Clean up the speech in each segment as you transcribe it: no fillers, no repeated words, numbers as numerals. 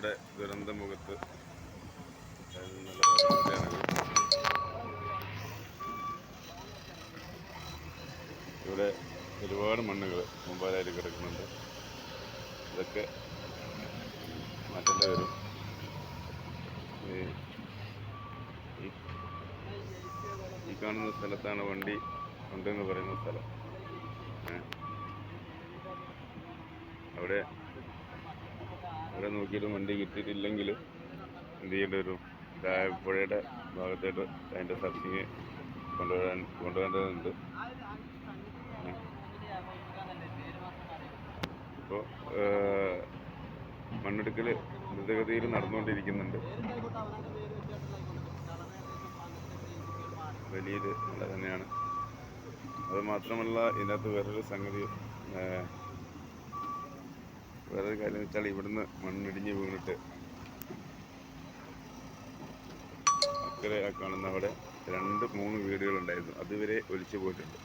ഇവിടെ ദുരന്തമുഖത്ത് ഇവിടെ ഒരുപാട് മണ്ണുകൾ മുമ്പാലായിട്ട് കിടക്കുന്നുണ്ട്. ഇതൊക്കെ മാറ്റേണ്ടി വരും. ഈ കാണുന്ന സ്ഥലത്താണ് വണ്ടി ഉണ്ടെന്ന് പറയുന്ന സ്ഥലം. അവിടെ നോക്കിയിട്ട് വണ്ടി കിട്ടിയിട്ടില്ലെങ്കിൽ എന്ത് ചെയ്യേണ്ടി വരും? പുഴയുടെ ഭാഗത്തായിട്ട് അതിൻ്റെ സർച്ചിങ് കൊണ്ടുവരേണ്ടതുണ്ട്. ഇപ്പോൾ മണ്ണെടുക്കൽ ദ്രുതഗതിയിൽ നടന്നുകൊണ്ടിരിക്കുന്നുണ്ട്. വലിയൊരു മല തന്നെയാണ്. അത് മാത്രമല്ല, ഇതിനകത്ത് വേറൊരു കാര്യം വെച്ചാൽ ഇവിടുന്ന് മണ്ണിടിഞ്ഞ് വീണിട്ട് അക്കരെ കാണുന്ന അവിടെ 2-3 വീടുകളുണ്ടായിരുന്നു. അതുവരെ ഒലിച്ചു പോയിട്ടുണ്ട്.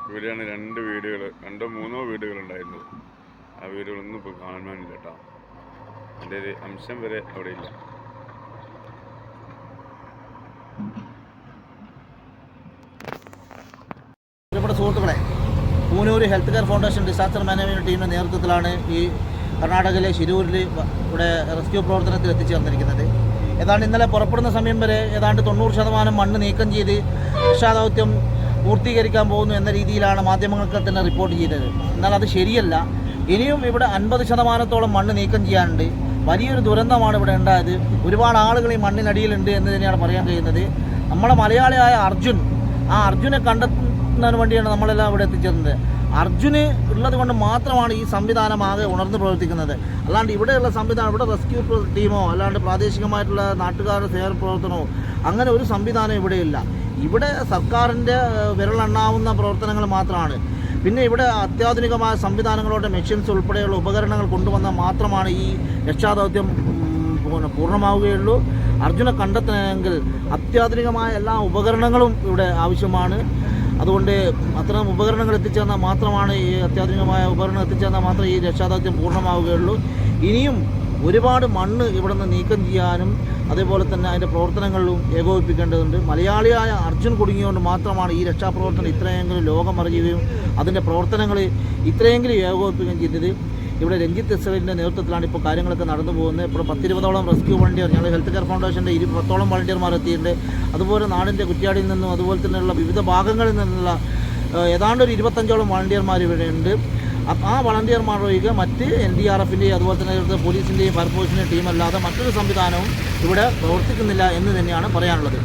ഇവിടെയാണ് 2 വീടുകൾ, 2-3 വീടുകളുണ്ടായിരുന്നത്. ആ വീടുകളൊന്നും ഇപ്പോൾ കാണാനില്ല കേട്ടോ. അതിൻ്റെ ഒരു അംശം വരെ അവിടെ ഇല്ല. നമ്മുടെ സുഹൃത്തുക്കളെ, Poonoor health care foundation disaster management ടീമിൻ്റെ നേതൃത്വത്തിലാണ് ഈ കർണാടകയിലെ ശിരൂരിൽ ഇവിടെ റെസ്ക്യൂ പ്രവർത്തനത്തിൽ എത്തിച്ചേർന്നിരിക്കുന്നത്. ഏതാണ്ട് ഇന്നലെ പുറപ്പെടുന്ന സമയം വരെ ഏതാണ്ട് 90% മണ്ണ് നീക്കം ചെയ്ത് രക്ഷാദൗത്യം പൂർത്തീകരിക്കാൻ പോകുന്നു എന്ന രീതിയിലാണ് മാധ്യമങ്ങൾക്ക് തന്നെ റിപ്പോർട്ട് ചെയ്തത്. എന്നാൽ അത് ശരിയല്ല. ഇനിയും ഇവിടെ 50% മണ്ണ് നീക്കം ചെയ്യാനുണ്ട്. വലിയൊരു ദുരന്തമാണ് ഇവിടെ ഉണ്ടായത്. ഒരുപാട് ആളുകൾ ഈ മണ്ണിനടിയിലുണ്ട് എന്ന് തന്നെയാണ് പറയാൻ കഴിയുന്നത്. നമ്മളെ മലയാളിയായ അർജുനെ കണ്ടെത്തുന്നതിന് വേണ്ടിയാണ് നമ്മളെല്ലാം ഇവിടെ എത്തിച്ചേർന്നത്. അർജുന് ഉള്ളത് കൊണ്ട് മാത്രമാണ് ഈ സംവിധാനം ആകെ ഉണർന്ന് പ്രവർത്തിക്കുന്നത്. അല്ലാണ്ട് ഇവിടെയുള്ള സംവിധാനം, ഇവിടെ റെസ്ക്യൂ ടീമോ അല്ലാണ്ട് പ്രാദേശികമായിട്ടുള്ള നാട്ടുകാരുടെ സേവന പ്രവർത്തനമോ അങ്ങനെ ഒരു സംവിധാനം ഇവിടെയില്ല. ഇവിടെ സർക്കാരിൻ്റെ വിരലെണ്ണാവുന്ന പ്രവർത്തനങ്ങൾ മാത്രമാണ്. പിന്നെ ഇവിടെ അത്യാധുനികമായ സംവിധാനങ്ങളോടെ മെഷീൻസ് ഉൾപ്പെടെയുള്ള ഉപകരണങ്ങൾ കൊണ്ടുവന്നാൽ മാത്രമാണ് ഈ രക്ഷാദൗത്യം പൂർണ്ണമാവുകയുള്ളൂ. അർജുനെ കണ്ടെത്തണമെങ്കിൽ അത്യാധുനികമായ എല്ലാ ഉപകരണങ്ങളും ഇവിടെ ആവശ്യമാണ്. അതുകൊണ്ട് അത്തരം ഉപകരണങ്ങൾ എത്തിച്ചേർന്നാൽ മാത്രമാണ് ഈ അത്യാധുനികമായ ഉപകരണം എത്തിച്ചേർന്നാൽ മാത്രമേ ഈ രക്ഷാദൗത്യം പൂർണ്ണമാവുകയുള്ളൂ. ഇനിയും ഒരുപാട് മണ്ണ് ഇവിടെ നിന്ന് നീക്കം ചെയ്യാനും അതേപോലെ തന്നെ അതിൻ്റെ പ്രവർത്തനങ്ങളിലും ഏകോപിപ്പിക്കേണ്ടതുണ്ട്. മലയാളിയായ അർജുൻ കുടുങ്ങിയുകൊണ്ട് മാത്രമാണ് ഈ രക്ഷാപ്രവർത്തനം ഇത്രയെങ്കിലും ലോകം അറിയുകയും അതിൻ്റെ പ്രവർത്തനങ്ങൾ ഇത്രയെങ്കിലും ഏകോപിപ്പിക്കുകയും ചെയ്തത്. ഇവിടെ രഞ്ജിത്ത് എസ്രേലിൻ്റെ നേതൃത്വത്തിലാണ് ഇപ്പോൾ കാര്യങ്ങളൊക്കെ നടന്നു പോകുന്നത്. ഇപ്പോൾ 10-20ഓളം റെസ്ക്യൂ വോളണ്ടിയർ, ഞങ്ങൾ ഹെൽത്ത് കെയർ ഫൗണ്ടേഷൻ്റെ 10ഓളം വോളണ്ടിയർമാർ എത്തിയിട്ടുണ്ട്. അതുപോലെ നാടിൻ്റെ കുറ്റ്യാടിയിൽ നിന്നും അതുപോലെ തന്നെയുള്ള വിവിധ ഭാഗങ്ങളിൽ നിന്നുള്ള ഏതാണ്ട് ഒരു 25ഓളം വോളണ്ടിയർമാർ ഇവിടെ ഉണ്ട്. ആ വളണ്ടിയർമാർ ഒഴികെ മറ്റ് NDRFൻ്റെയും അതുപോലെ തന്നെ പോലീസിൻ്റെയും ഫയർഫോഴ്സിൻ്റെയും ടീമല്ലാതെ മറ്റൊരു സംവിധാനവും ഇവിടെ പ്രവർത്തിക്കുന്നില്ല എന്ന് തന്നെയാണ് പറയാനുള്ളത്.